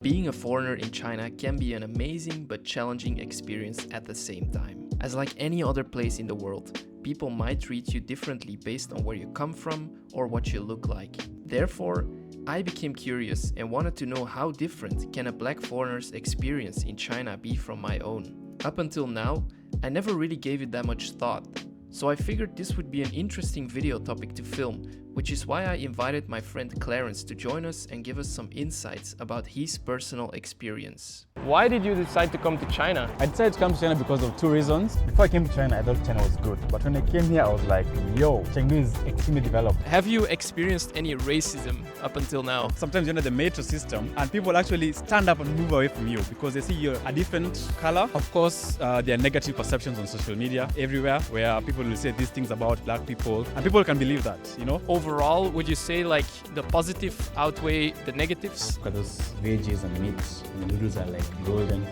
Being a foreigner in China can be an amazing but challenging experience at the same time. As like any other place in the world, people might treat you differently based on where you come from or what you look like. Therefore, I became curious and wanted to know how different can a black foreigner's experience in China be from my own. Up until now, I never really gave it that much thought. So I figured this would be an interesting video topic to film, which is why I invited my friend Clarence to join us and give us some insights about his personal experience. Why did you decide to come to China? I decided to come to China because of two reasons. Before I came to China, I thought China was good. But when I came here, I was like, yo, Chengdu is extremely developed. Have you experienced any racism up until now? Sometimes you're in the metro system and people actually stand up and move away from you because they see you're a different color. Of course, there are negative perceptions on social media everywhere where people will say these things about black people and people can believe that, you know? Overall, would you say like the positive outweigh the negatives? Look at those veggies and meats. The noodles are like golden.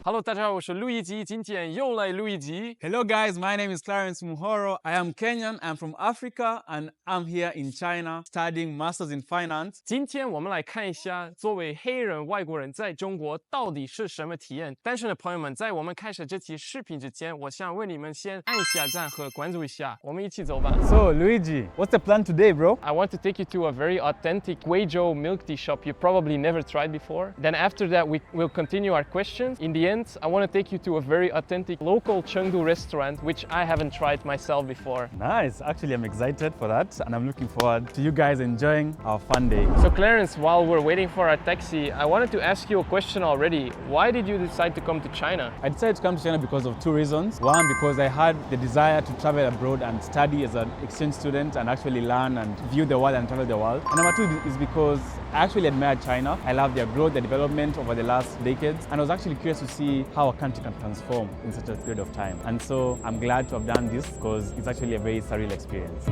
Hello， 大家好，我是路易吉，今天又来录一集。Hello guys, my name is Clarence Muhoro. I am Kenyan, I'm from Africa, and I'm here in China studying Masters in Finance. 今天我们来看一下，作为黑人外国人在中国到底是什么体验。但是呢，朋友们，在我们开始这期视频之前，我想为你们先按一下赞和关注一下，我们一起走吧。So Luigi, what's the plan today, bro? I want to take you to a very authentic Guizhou milk tea shop you probably never tried before. Then after that, we will continue our questions. In the end, I want to take you to a very authentic local Chengdu restaurant, which I haven't tried myself before. Nice. Actually, I'm excited for that, and I'm looking forward to you guys enjoying our fun day. So Clarence, while we're waiting for our taxi, I wanted to ask you a question already. Why did you decide to come to China? I decided to come to China because of two reasons. One, because I had the desire to travel abroad and study as an exchange student and actually learn and view the world and travel the world. And number two is because I actually admire China. I love their growth, their development over the last decades. And I was actually curious to see how a country can transform in such a period of time. And so I'm glad to have done this because it's actually a very surreal experience.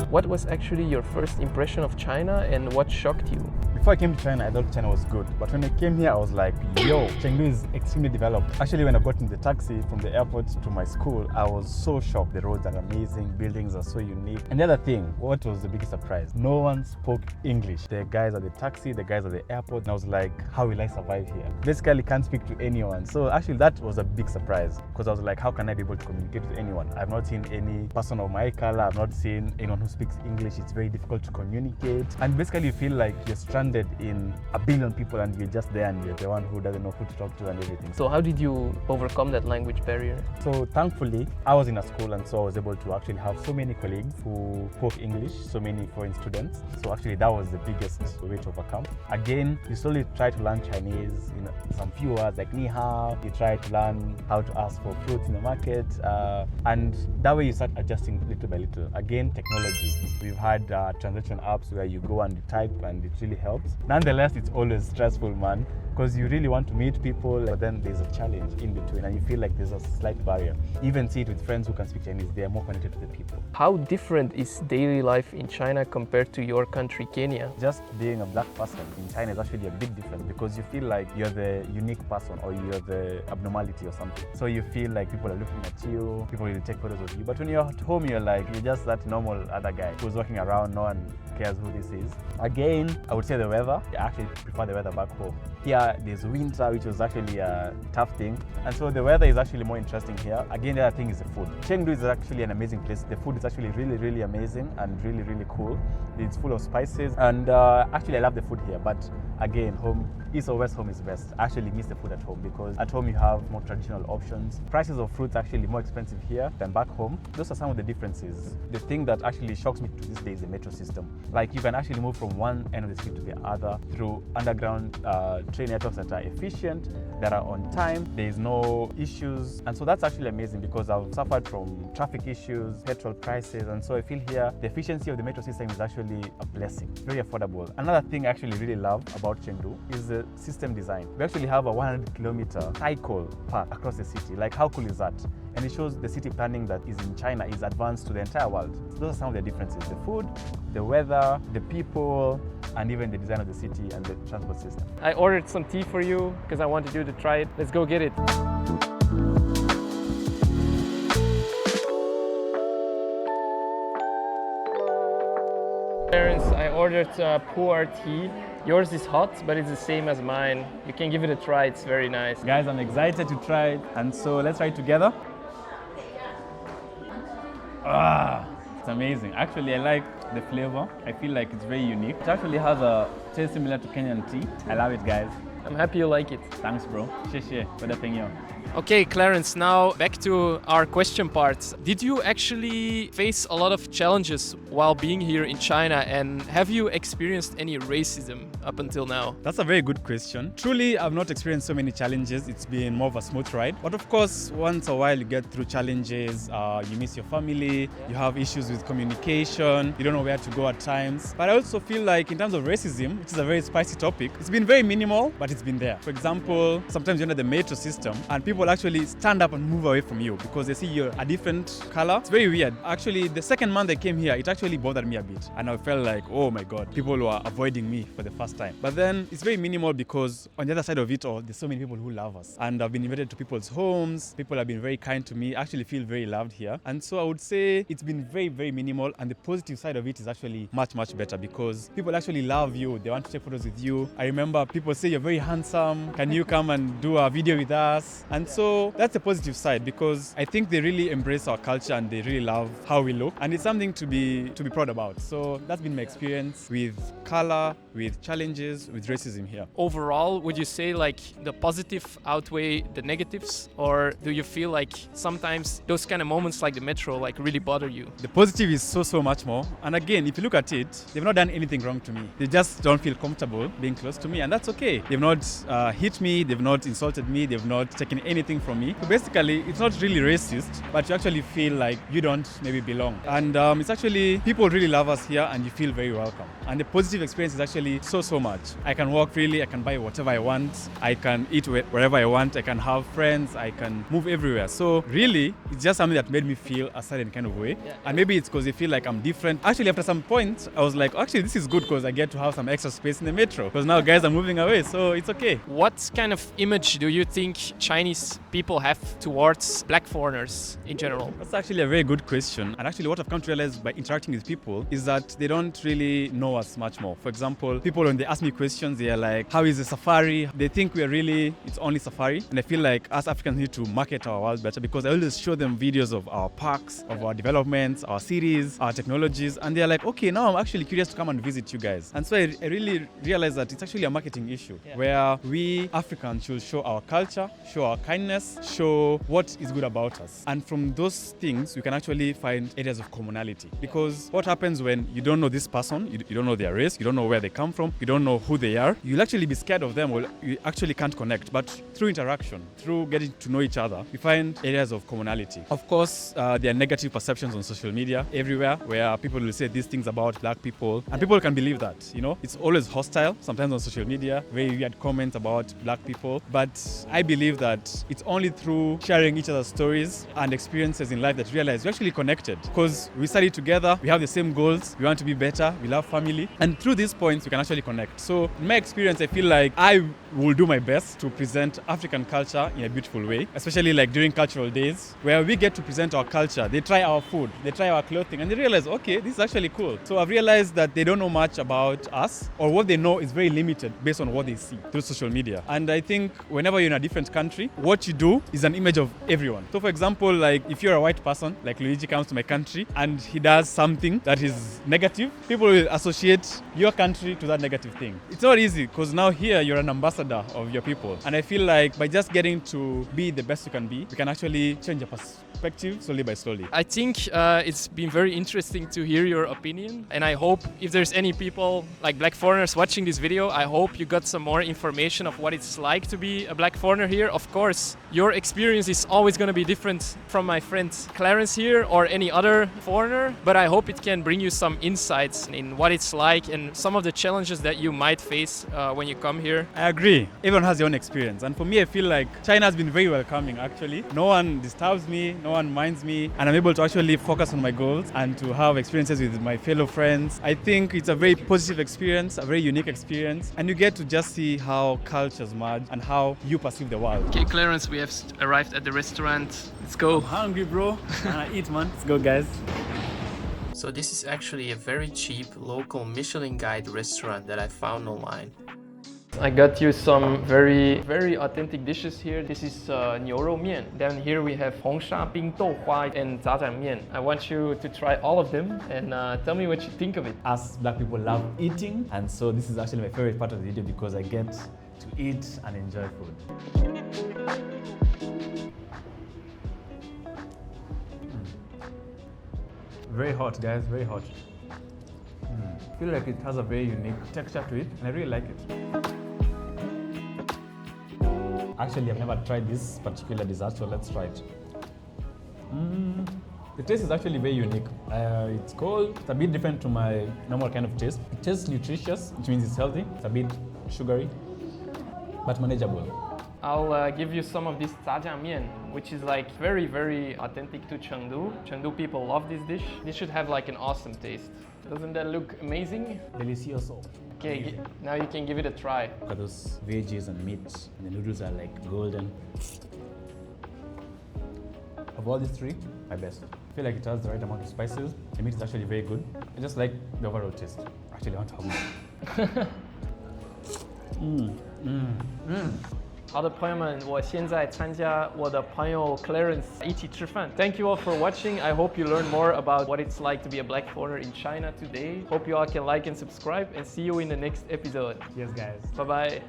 What was actually your first impression of China and what shocked you? Before I came to China, I thought China was good. But when I came here, I was like, yo, Chengdu is extremely developed. Actually, when I got in the taxi from the airport to my school, I was so shocked. The roads are amazing, buildings are so unique. And the other thing, what was the biggest surprise? No one spoke English. The guys at the taxi, the guys at the airport, and I was like, how will I survive here? Basically, can't speak to anyone. So actually, that was a big surprise because I was like, how can I be able to communicate with anyone? I've not seen any person of my color. I've not seen anyone who speaks English. It's very difficult to communicate. And basically, you feel like you're stranded in a billion people and you're just there and you're the one who doesn't know who to talk to and everything. So how did you overcome that language barrier? So thankfully, I was in a school and so I was able to actually have so many colleagues who spoke English, so many foreign students. So actually that was the biggest way to overcome. Again, you slowly try to learn Chinese, some few words like ni hao. You try to learn how to ask for fruits in the market. And that way you start adjusting little by little. Again, technology. We've had translation apps where you go and you type and it really helps. Nonetheless, it's always stressful, man, because you really want to meet people, but then there's a challenge in between and you feel like there's a slight barrier. You even see it with friends who can speak Chinese, they are more connected to the people. How different is daily life in China compared to your country, Kenya? Just being a black person in China is actually a big difference because you feel like you're the unique person or you're the abnormality or something. So you feel like people are looking at you, people will take photos of you. But when you're at home, you're just that normal other guy who's walking around, no one cares who this is. Again, I would say the weather. I actually prefer the weather back home. Here, there's winter, which was actually a tough thing. And so the weather is actually more interesting here. Again, the other thing is the food. Chengdu is actually an amazing place. The food is actually really, really amazing and really, really cool. It's full of spices. And actually, I love the food here. But again, home, east or west, home is best. I actually miss the food at home because at home you have more traditional options. Prices of fruits are actually more expensive here than back home. Those are some of the differences. The thing that actually shocks me to this day is the metro system. Like you can actually move from one end of the city to the other through underground train networks that are efficient, that are on time, there is no issues. And so that's actually amazing because I've suffered from traffic issues, petrol prices, and so I feel here the efficiency of the metro system is actually a blessing, very affordable. Another thing I actually really love about Chengdu is the system design. We actually have a 100-kilometer cycle path across the city. Like how cool is that? And it shows the city planning that is in China is advanced to the entire world. So those are some of the differences: the food, the weather, the people, and even the design of the city and the transport system. I ordered some tea for you because I wanted you to try it. Let's go get it. Clarence, I ordered pu'er tea. Yours is hot, but it's the same as mine. You can give it a try, it's very nice. Guys, I'm excited to try it, and so let's try it together. It's amazing. Actually, I like the flavor. I feel like it's very unique. It actually has a taste similar to Kenyan tea. I love it, guys. I'm happy you like it. Thanks, bro. Sheshe, wadapengyo. Okay, Clarence, now back to our question part. Did you actually face a lot of challenges while being here in China, and have you experienced any racism up until now? That's a very good question. Truly, I've not experienced so many challenges. It's been more of a smooth ride. But of course, once a while you get through challenges, you miss your family, you have issues with communication, you don't know where to go at times. But I also feel like in terms of racism, which is a very spicy topic, it's been very minimal, but it's been there. For example, sometimes you're under the metro system and people actually stand up and move away from you because they see you're a different color. It's very weird. Actually, the second month I came here, it actually bothered me a bit. And I felt like, oh my God, people were avoiding me for the first time. But then it's very minimal because on the other side of it all, there's so many people who love us. And I've been invited to people's homes. People have been very kind to me. I actually feel very loved here. And so I would say it's been very, very minimal. And the positive side of it is actually much, much better because people actually love you. They want to take photos with you. I remember people say, you're very handsome. Can you come and do a video with us? And so that's the positive side because I think they really embrace our culture and they really love how we look. And it's something to be proud about. So that's been my experience with color, with challenges, with racism here. Overall, would you say like the positive outweigh the negatives, or do you feel like sometimes those kind of moments like the metro like really bother you? The positive is so much more. And again, if you look at it, they've not done anything wrong to me. They just don't feel comfortable being close to me, and that's okay. They've not hit me, they've not insulted me, they've not taken anything from me. So basically, it's not really racist, but you actually feel like you don't maybe belong. And it's actually, people really love us here and you feel very welcome. And the positive experience is actually so much. I can walk freely, I can buy whatever I want, I can eat wherever I want, I can have friends, I can move everywhere. So really, it's just something that made me feel a certain kind of way. Yeah. And maybe it's because they feel like I'm different. Actually, after some point, I was like, actually, this is good because I get to have some extra space in the metro. Because now guys are moving away, so it's okay. What kind of image do you think Chinese people have towards black foreigners in general? That's actually a very good question. And actually what I've come to realize by interacting with people is that they don't really know us much more. For example, people when they ask me questions, they are like, how is the safari? They think it's only safari. And I feel like us Africans need to market our world better because I always show them videos of our parks, of our developments, our cities, our technologies. And they're like, okay, now I'm actually curious to come and visit you guys. And so I really realized that it's actually a marketing issue where we Africans should show our culture, show our kindness, show what is good about us. And from those things, we can actually find areas of commonality. Because what happens when you don't know this person, you don't know their race, you don't know where they come from, you don't know who they are, you'll actually be scared of them or you actually can't connect. But through interaction, through getting to know each other, we find areas of commonality. Of course, there are negative perceptions on social media everywhere where people will say these things about black people and people can believe that, you know. It's always hostile, sometimes on social media, very weird comments about black people. But I believe that it's only through sharing each other's stories and experiences in life that we realize we're actually connected because we study together, we have the same goals, we want to be better, we love family, and through these points we can actually connect. So in my experience, I feel like I will do my best to present African culture in a beautiful way, especially like during cultural days where we get to present our culture. They try our food, they try our clothing, and they realize, okay, this is actually cool. So I've realized that they don't know much about us, or what they know is very limited based on what they see through social media. And I think whenever you're in a different country, what you do is an image of everyone. So for example, like if you're a white person, like Luigi comes to my country and he does something that is negative, people will associate your country to that negative thing. It's not easy because now here you're an ambassador of your people. And I feel like by just getting to be the best you can be, we can actually change your perspective slowly by slowly. I think it's been very interesting to hear your opinion, and I hope if there's any people like black foreigners watching this video, I hope you got some more information of what it's like to be a black foreigner here. Of course, your experience is always going to be different from my friend Clarence here or any other foreigner, but I hope it can bring you some insights in what it's like and some of the challenges that you might face when you come here. I agree. Everyone has their own experience, and for me, I feel like China has been very welcoming actually. No one disturbs me, no one minds me, and I'm able to actually focus on my goals and to have experiences with my fellow friends. I think it's a very positive experience, a very unique experience, and you get to just see how cultures merge and how you perceive the world. Okay, Clarence, we have arrived at the restaurant. Let's go. I'm hungry, bro. I eat, man. Let's go, guys. So this is actually a very cheap local Michelin guide restaurant that I found online. I got you some very authentic dishes here. This is 牛肉面. Then here we have 红沙冰豆花 and 炸酱面. I want you to try all of them and tell me what you think of it. Us black people love eating, and so this is actually my favorite part of the video because I get to eat and enjoy food. Very hot, guys, very hot. I feel like it has a very unique texture to it, and I really like it. Actually, I've never tried this particular dessert, so let's try it. The taste is actually very unique. It's cold, it's a bit different to my normal kind of taste. It tastes nutritious, which means it's healthy. It's a bit sugary, but manageable. I'll give you some of this 炸酱面, which is like very authentic to Chengdu. Chengdu people love this dish. This should have like an awesome taste. Doesn't that look amazing? Delicioso. Okay, now you can give it a try. Look at those veggies and meat, and the noodles are like golden. Of all these three, my best. I feel like it has the right amount of spices. The meat is actually very good. I just like the overall taste. Actually, I want to have more. 好的，朋友们，我现在参加我的朋友 Clarence 一起吃饭。Thank you all for watching. I hope you learn more about what it's like to be a black foreigner in China today. Hope you all can like and subscribe and see you in the next episode. Yes, guys. Bye bye.